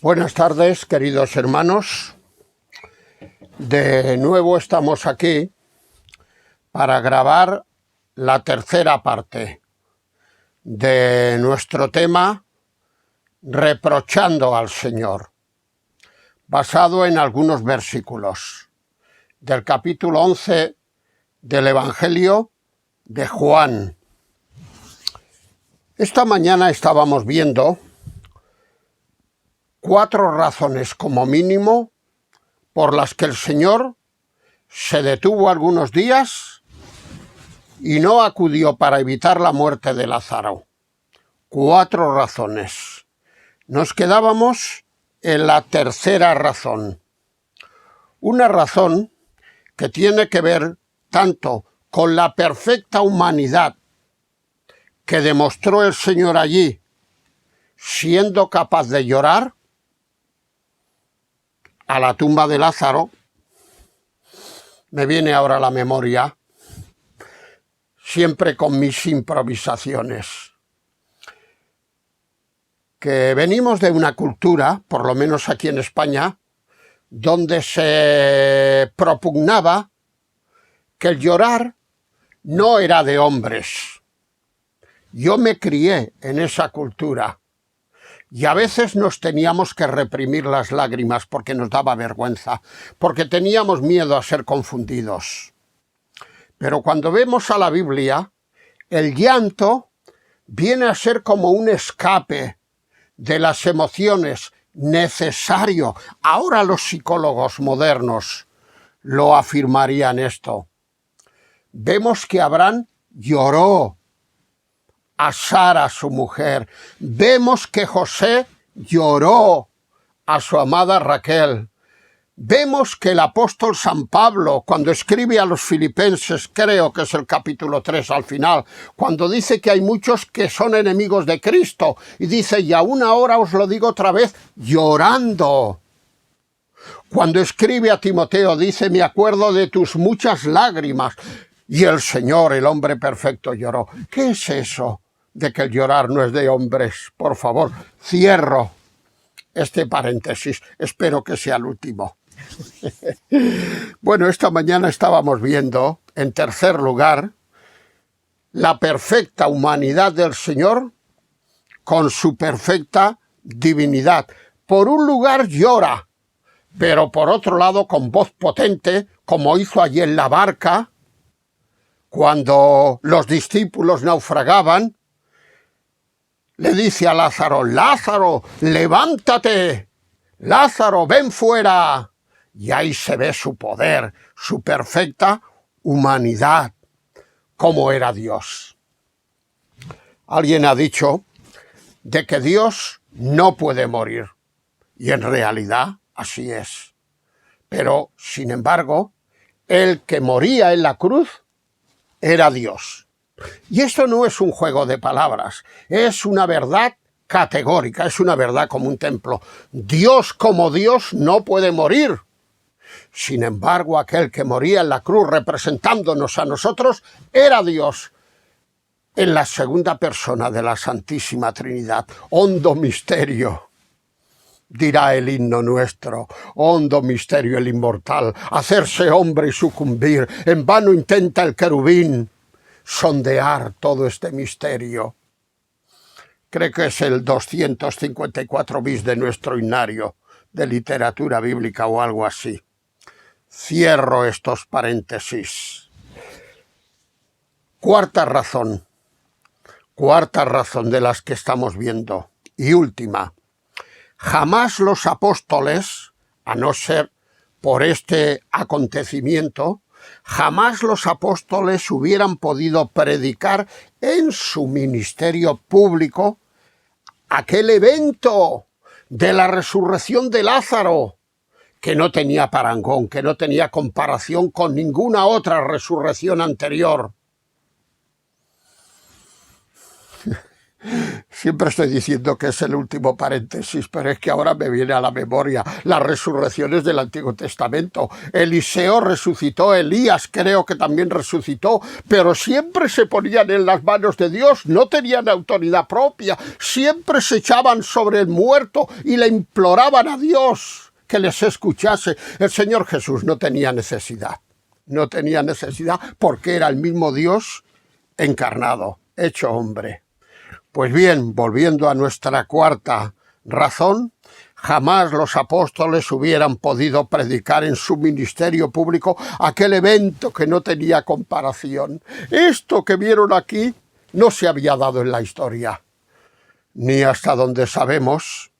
Buenas tardes, queridos hermanos. De nuevo estamos aquí para grabar la tercera parte de nuestro tema Reprochando al Señor, basado en algunos versículos del capítulo 11 del Evangelio de Juan. Esta mañana estábamos viendo 4 razones como mínimo por las que el Señor se detuvo algunos días y no acudió para evitar la muerte de Lázaro. 4 razones. Nos quedábamos en la tercera razón. Una razón que tiene que ver tanto con la perfecta humanidad que demostró el Señor allí, siendo capaz de llorar a la tumba de Lázaro. Me viene ahora a la memoria, siempre con mis improvisaciones, que venimos de una cultura, por lo menos aquí en España, donde se propugnaba que el llorar no era de hombres. Yo me crié en esa cultura. Y a veces nos teníamos que reprimir las lágrimas porque nos daba vergüenza, porque teníamos miedo a ser confundidos. Pero cuando vemos a la Biblia, el llanto viene a ser como un escape de las emociones necesario. Ahora los psicólogos modernos lo afirmarían esto. Vemos que Abraham lloró a Sara, su mujer. Vemos que José lloró a su amada Raquel. Vemos que el apóstol San Pablo, cuando escribe a los filipenses, creo que es el capítulo 3 al final, cuando dice que hay muchos que son enemigos de Cristo, y dice, y aún ahora os lo digo otra vez, llorando. Cuando escribe a Timoteo, dice, me acuerdo de tus muchas lágrimas, y el Señor, el hombre perfecto, lloró. ¿Qué es eso de que el llorar no es de hombres? Por favor, cierro este paréntesis. Espero que sea el último. Bueno, esta mañana estábamos viendo, en tercer lugar, la perfecta humanidad del Señor con su perfecta divinidad. Por un lugar llora, pero por otro lado con voz potente, como hizo allí en la barca, cuando los discípulos naufragaban, le dice a Lázaro, Lázaro, levántate, Lázaro, ven fuera. Y ahí se ve su poder, su perfecta humanidad, como era Dios. Alguien ha dicho de que Dios no puede morir, y en realidad así es. Pero, sin embargo, el que moría en la cruz era Dios. Y esto no es un juego de palabras, es una verdad categórica, es una verdad como un templo. Dios como Dios no puede morir. Sin embargo, aquel que moría en la cruz representándonos a nosotros era Dios en la segunda persona de la Santísima Trinidad. Hondo misterio, dirá el himno nuestro, hondo misterio el inmortal, hacerse hombre y sucumbir, en vano intenta el querubín sondear todo este misterio. Creo que es el 254 bis de nuestro himnario de literatura bíblica o algo así. Cierro estos paréntesis. Cuarta razón de las que estamos viendo, y última. Jamás los apóstoles, a no ser por este acontecimiento, jamás los apóstoles hubieran podido predicar en su ministerio público aquel evento de la resurrección de Lázaro, que no tenía parangón, que no tenía comparación con ninguna otra resurrección anterior. Siempre estoy diciendo que es el último paréntesis, pero es que ahora me viene a la memoria las resurrecciones del Antiguo Testamento. Eliseo resucitó, Elías creo que también resucitó, pero siempre se ponían en las manos de Dios, no tenían autoridad propia, siempre se echaban sobre el muerto y le imploraban a Dios que les escuchase. El Señor Jesús no tenía necesidad porque era el mismo Dios encarnado, hecho hombre. Pues bien, volviendo a nuestra cuarta razón, jamás los apóstoles hubieran podido predicar en su ministerio público aquel evento que no tenía comparación. Esto que vieron aquí no se había dado en la historia, ni hasta donde sabemos,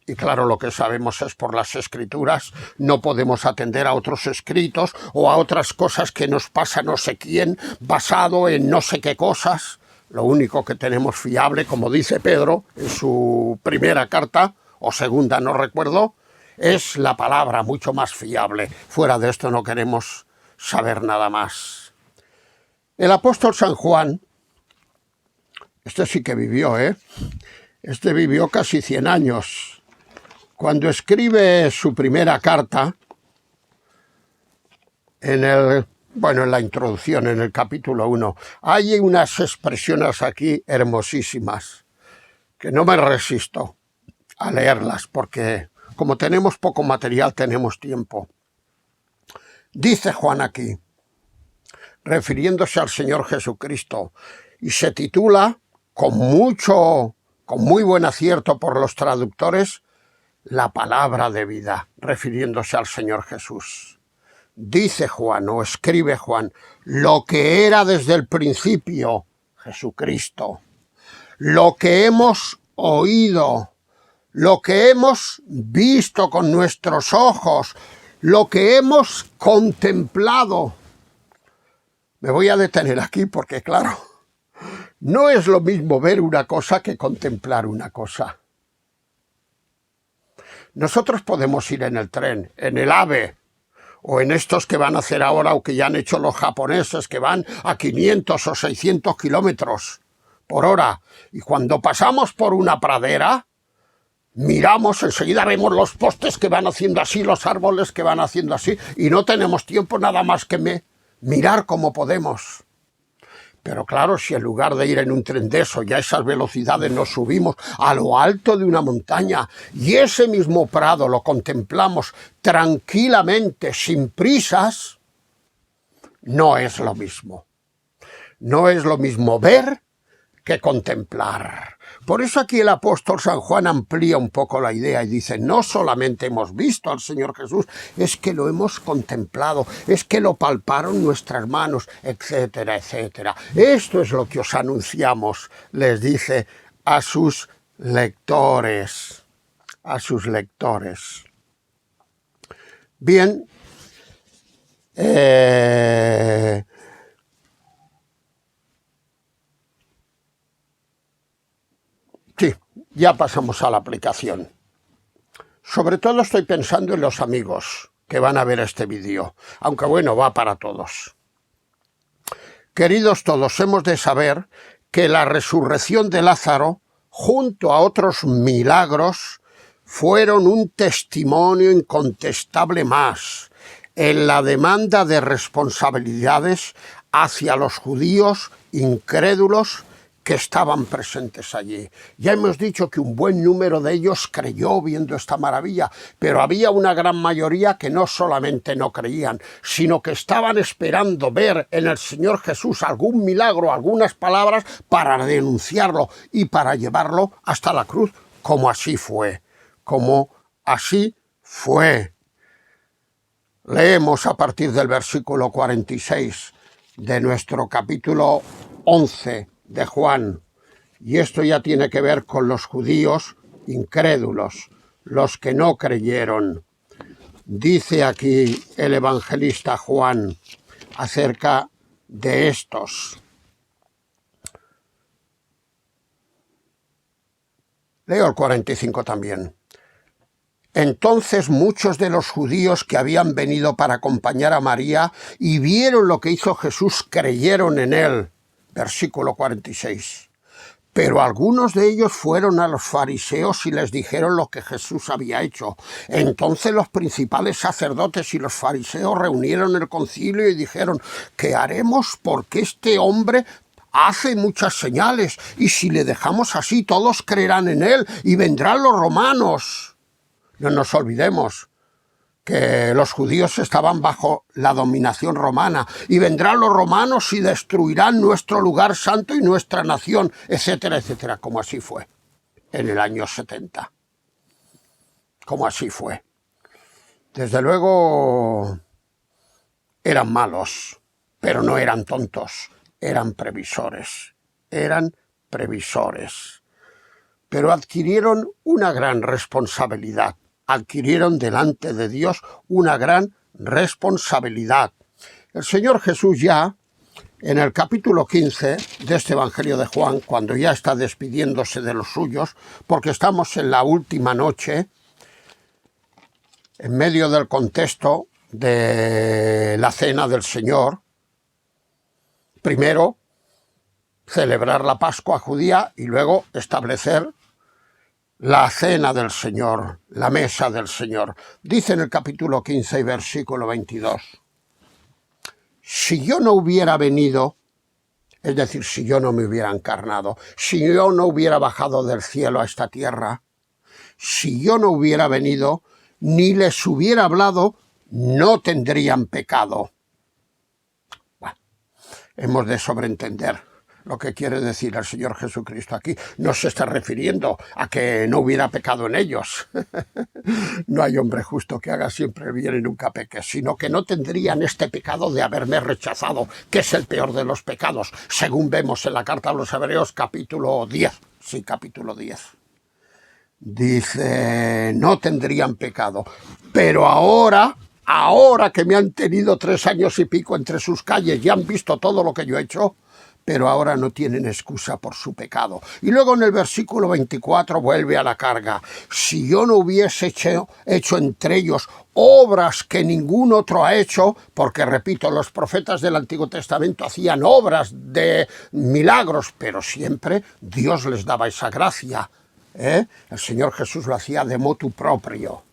y claro, lo que sabemos es por las Escrituras, no podemos atender a otros escritos o a otras cosas que nos pasa no sé quién, basado en no sé qué cosas. Lo único que tenemos fiable, como dice Pedro en su primera carta, o segunda, no recuerdo, es la palabra, mucho más fiable. Fuera de esto no queremos saber nada más. El apóstol San Juan, este sí que vivió, este vivió casi 100 años. Cuando escribe su primera carta, en la introducción, en el capítulo 1, hay unas expresiones aquí hermosísimas, que no me resisto a leerlas, porque como tenemos poco material, tenemos tiempo. Dice Juan aquí, refiriéndose al Señor Jesucristo, y se titula, con muy buen acierto por los traductores, la palabra de vida, refiriéndose al Señor Jesús. Dice Juan, o escribe Juan, lo que era desde el principio, Jesucristo, lo que hemos oído, lo que hemos visto con nuestros ojos, lo que hemos contemplado. Me voy a detener aquí porque, claro, no es lo mismo ver una cosa que contemplar una cosa. Nosotros podemos ir en el tren, en el AVE, o en estos que van a hacer ahora o que ya han hecho los japoneses, que van a 500 o 600 kilómetros por hora. Y cuando pasamos por una pradera, miramos, enseguida vemos los postes que van haciendo así, los árboles que van haciendo así, y no tenemos tiempo nada más que mirar como podemos. Pero claro, si en lugar de ir en un tren de eso, ya a esas velocidades nos subimos a lo alto de una montaña y ese mismo prado lo contemplamos tranquilamente, sin prisas, no es lo mismo. No es lo mismo ver que contemplar. Por eso aquí el apóstol San Juan amplía un poco la idea y dice, no solamente hemos visto al Señor Jesús, es que lo hemos contemplado, es que lo palparon nuestras manos, etcétera, etcétera. Esto es lo que os anunciamos, les dice a sus lectores, Bien, sí, ya pasamos a la aplicación. Sobre todo estoy pensando en los amigos que van a ver este vídeo, aunque bueno, va para todos. Queridos todos, hemos de saber que la resurrección de Lázaro, junto a otros milagros, fueron un testimonio incontestable más en la demanda de responsabilidades hacia los judíos incrédulos que estaban presentes allí. Ya hemos dicho que un buen número de ellos creyó viendo esta maravilla, pero había una gran mayoría que no solamente no creían, sino que estaban esperando ver en el Señor Jesús algún milagro, algunas palabras para denunciarlo y para llevarlo hasta la cruz, como así fue. Leemos a partir del versículo 46 de nuestro capítulo 11 de Juan, y esto ya tiene que ver con los judíos incrédulos, los que no creyeron. Dice aquí el evangelista Juan acerca de estos. Leo el 45 también. Entonces muchos de los judíos que habían venido para acompañar a María y vieron lo que hizo Jesús, creyeron en él. Versículo 46. Pero algunos de ellos fueron a los fariseos y les dijeron lo que Jesús había hecho. Entonces los principales sacerdotes y los fariseos reunieron el concilio y dijeron: ¿qué haremos? Porque este hombre hace muchas señales, y si le dejamos así, todos creerán en él y vendrán los romanos. No nos olvidemos que los judíos estaban bajo la dominación romana, y vendrán los romanos y destruirán nuestro lugar santo y nuestra nación, etcétera, etcétera, como así fue en el año 70. Como así fue. Desde luego eran malos, pero no eran tontos, eran previsores, pero adquirieron una gran responsabilidad. Adquirieron delante de Dios una gran responsabilidad. El Señor Jesús ya, en el capítulo 15 de este Evangelio de Juan, cuando ya está despidiéndose de los suyos, porque estamos en la última noche, en medio del contexto de la cena del Señor, primero celebrar la Pascua judía y luego establecer la cena del Señor, la mesa del Señor. Dice en el capítulo 15 y versículo 22, si yo no hubiera venido, es decir, si yo no me hubiera encarnado, si yo no hubiera bajado del cielo a esta tierra, si yo no hubiera venido, ni les hubiera hablado, no tendrían pecado. Bueno, hemos de sobreentender lo que quiere decir el Señor Jesucristo aquí. No se está refiriendo a que no hubiera pecado en ellos. No hay hombre justo que haga siempre el bien y nunca peque, sino que no tendrían este pecado de haberme rechazado, que es el peor de los pecados, según vemos en la carta a los Hebreos, capítulo 10. Sí, capítulo 10. Dice, no tendrían pecado, pero ahora que me han tenido 3 años y pico entre sus calles y han visto todo lo que yo he hecho, pero ahora no tienen excusa por su pecado. Y luego en el versículo 24 vuelve a la carga. Si yo no hubiese hecho entre ellos obras que ningún otro ha hecho, porque repito, los profetas del Antiguo Testamento hacían obras de milagros, pero siempre Dios les daba esa gracia. El Señor Jesús lo hacía de motu proprio,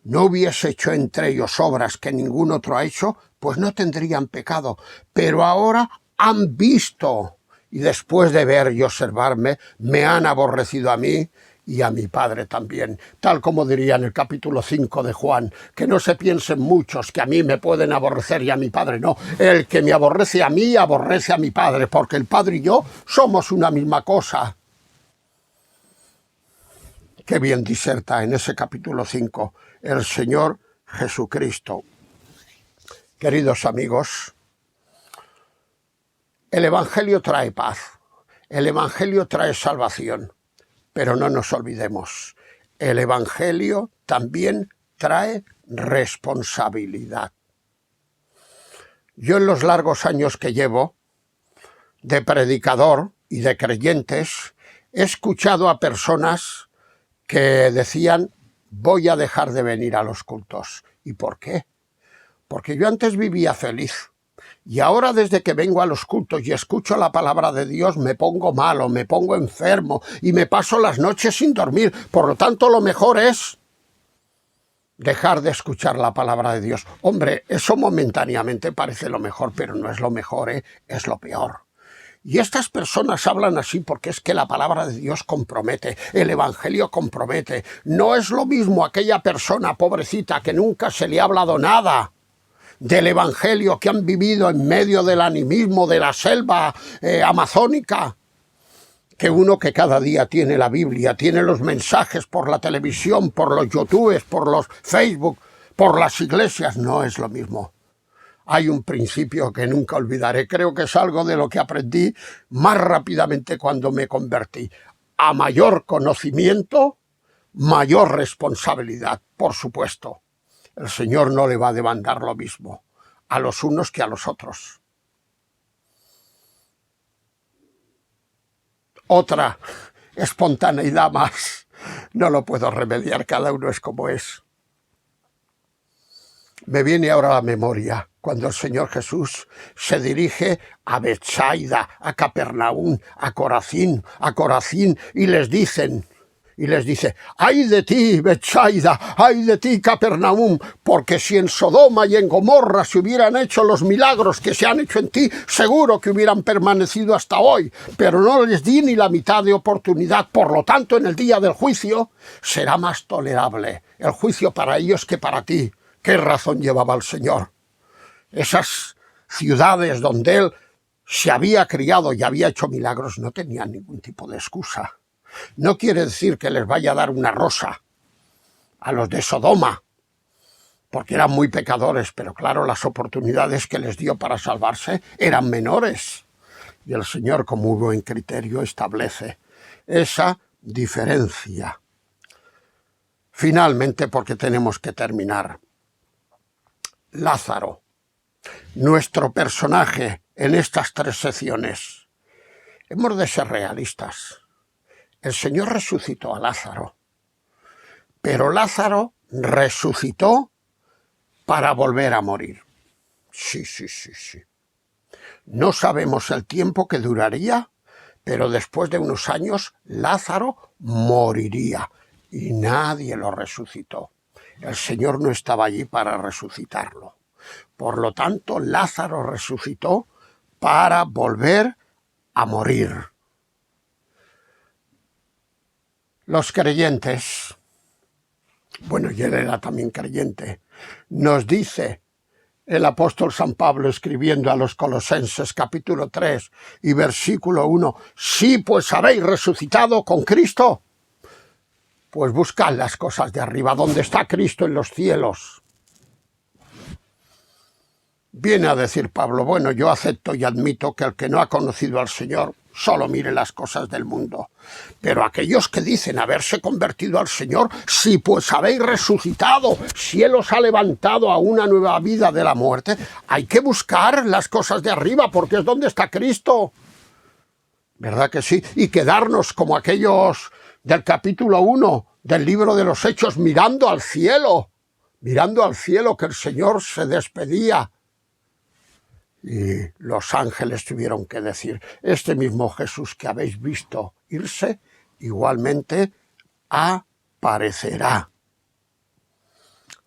no hubiese hecho entre ellos obras que ningún otro ha hecho, pues no tendrían pecado. Pero ahora han visto, y después de ver y observarme, me han aborrecido a mí y a mi Padre también. Tal como diría en el capítulo 5 de Juan, que no se piensen muchos que a mí me pueden aborrecer y a mi Padre no. El que me aborrece a mí, aborrece a mi Padre, porque el Padre y yo somos una misma cosa. Qué bien diserta en ese capítulo 5 el Señor Jesucristo. Queridos amigos, el Evangelio trae paz, el Evangelio trae salvación, pero no nos olvidemos, el Evangelio también trae responsabilidad. Yo en los largos años que llevo de predicador y de creyentes, he escuchado a personas que decían, voy a dejar de venir a los cultos. ¿Y por qué? Porque yo antes vivía feliz y ahora desde que vengo a los cultos y escucho la palabra de Dios me pongo malo, me pongo enfermo y me paso las noches sin dormir. Por lo tanto, lo mejor es dejar de escuchar la palabra de Dios. Hombre, eso momentáneamente parece lo mejor, pero no es lo mejor, es lo peor. Y estas personas hablan así porque es que la palabra de Dios compromete, el Evangelio compromete. No es lo mismo aquella persona pobrecita que nunca se le ha hablado nada del Evangelio, que han vivido en medio del animismo de la selva amazónica, que uno que cada día tiene la Biblia, tiene los mensajes por la televisión, por los YouTubes, por los Facebook, por las iglesias. No es lo mismo. Hay un principio que nunca olvidaré, creo que es algo de lo que aprendí más rápidamente cuando me convertí. A mayor conocimiento, mayor responsabilidad, por supuesto. El Señor no le va a demandar lo mismo a los unos que a los otros. Otra espontaneidad más, no lo puedo remediar, cada uno es como es. Me viene ahora a la memoria cuando el Señor Jesús se dirige a Betsaida, a Capernaum, a Corazín, y les dice, ¡ay de ti, Betsaida! ¡Ay de ti, Capernaum! Porque si en Sodoma y en Gomorra se hubieran hecho los milagros que se han hecho en ti, seguro que hubieran permanecido hasta hoy, pero no les di ni la mitad de oportunidad. Por lo tanto, en el día del juicio será más tolerable el juicio para ellos que para ti. ¿Qué razón llevaba el Señor? Esas ciudades donde Él se había criado y había hecho milagros no tenían ningún tipo de excusa. No quiere decir que les vaya a dar una rosa a los de Sodoma, porque eran muy pecadores, pero claro, las oportunidades que les dio para salvarse eran menores. Y el Señor, con muy buen criterio, establece esa diferencia. Finalmente, porque tenemos que terminar, Lázaro, nuestro personaje en estas 3 secciones. Hemos de ser realistas. El Señor resucitó a Lázaro, pero Lázaro resucitó para volver a morir. Sí. No sabemos el tiempo que duraría, pero después de unos años Lázaro moriría y nadie lo resucitó. El Señor no estaba allí para resucitarlo. Por lo tanto, Lázaro resucitó para volver a morir. Los creyentes, bueno, y él era también creyente, nos dice el apóstol San Pablo escribiendo a los Colosenses capítulo 3 y versículo 1, sí, pues habéis resucitado con Cristo, pues buscad las cosas de arriba, donde está Cristo en los cielos. Viene a decir Pablo, bueno, yo acepto y admito que el que no ha conocido al Señor solo mire las cosas del mundo. Pero aquellos que dicen haberse convertido al Señor, si pues habéis resucitado, si Él os ha levantado a una nueva vida de la muerte, hay que buscar las cosas de arriba, porque es donde está Cristo. ¿Verdad que sí? Y quedarnos como aquellos del capítulo 1 del libro de los Hechos, mirando al cielo que el Señor se despedía. Y los ángeles tuvieron que decir, este mismo Jesús que habéis visto irse, igualmente aparecerá.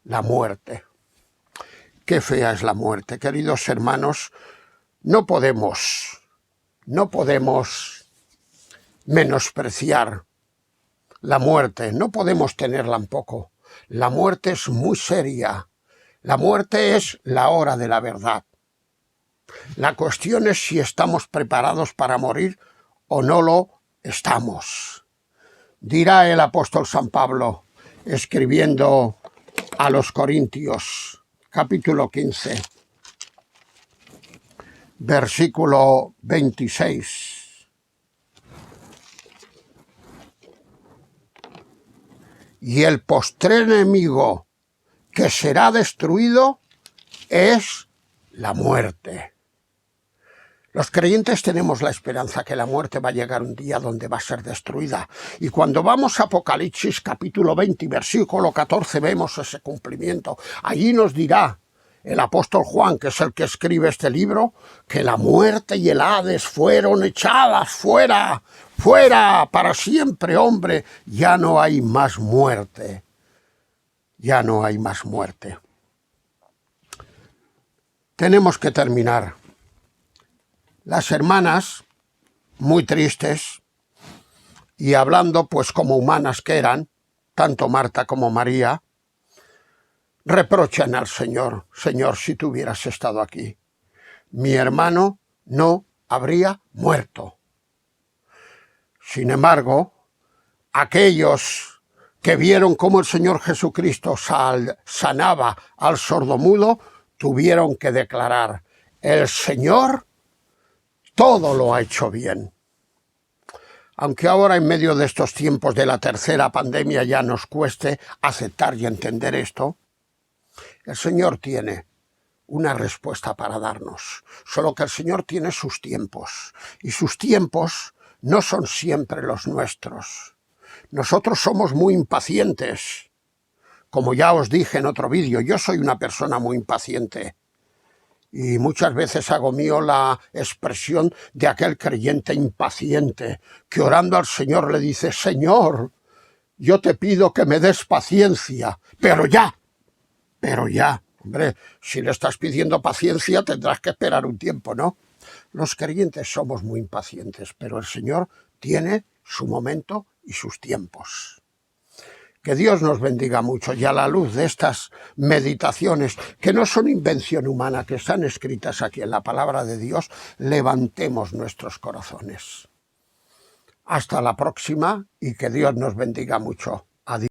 La muerte. Qué fea es la muerte. Queridos hermanos, no podemos menospreciar la muerte, no podemos tenerla en poco. La muerte es muy seria. La muerte es la hora de la verdad. La cuestión es si estamos preparados para morir o no lo estamos. Dirá el apóstol San Pablo, escribiendo a los Corintios, capítulo 15, versículo 26. Y el postrer enemigo que será destruido es la muerte. Los creyentes tenemos la esperanza que la muerte va a llegar un día donde va a ser destruida. Y cuando vamos a Apocalipsis capítulo 20 y versículo 14 vemos ese cumplimiento. Allí nos dirá el apóstol Juan, que es el que escribe este libro, que la muerte y el Hades fueron echadas fuera para siempre, hombre. Ya no hay más muerte. Ya no hay más muerte. Tenemos que terminar. Las hermanas, muy tristes, y hablando pues como humanas que eran, tanto Marta como María, reprochan al Señor, Señor, si tú hubieras estado aquí, mi hermano no habría muerto. Sin embargo, aquellos que vieron cómo el Señor Jesucristo sanaba al sordomudo, tuvieron que declarar, el Señor todo lo ha hecho bien. Aunque ahora en medio de estos tiempos de la tercera pandemia ya nos cueste aceptar y entender esto, el Señor tiene una respuesta para darnos. Solo que el Señor tiene sus tiempos, y sus tiempos no son siempre los nuestros. Nosotros somos muy impacientes Como ya os dije en otro vídeo, yo soy una persona muy impaciente. Y muchas veces hago mío la expresión de aquel creyente impaciente que orando al Señor le dice: Señor, yo te pido que me des paciencia, pero ya. Hombre, si le estás pidiendo paciencia tendrás que esperar un tiempo, ¿no? Los creyentes somos muy impacientes, pero el Señor tiene su momento y sus tiempos. Que Dios nos bendiga mucho, y a la luz de estas meditaciones, que no son invención humana, que están escritas aquí en la palabra de Dios, levantemos nuestros corazones. Hasta la próxima y que Dios nos bendiga mucho. Adiós.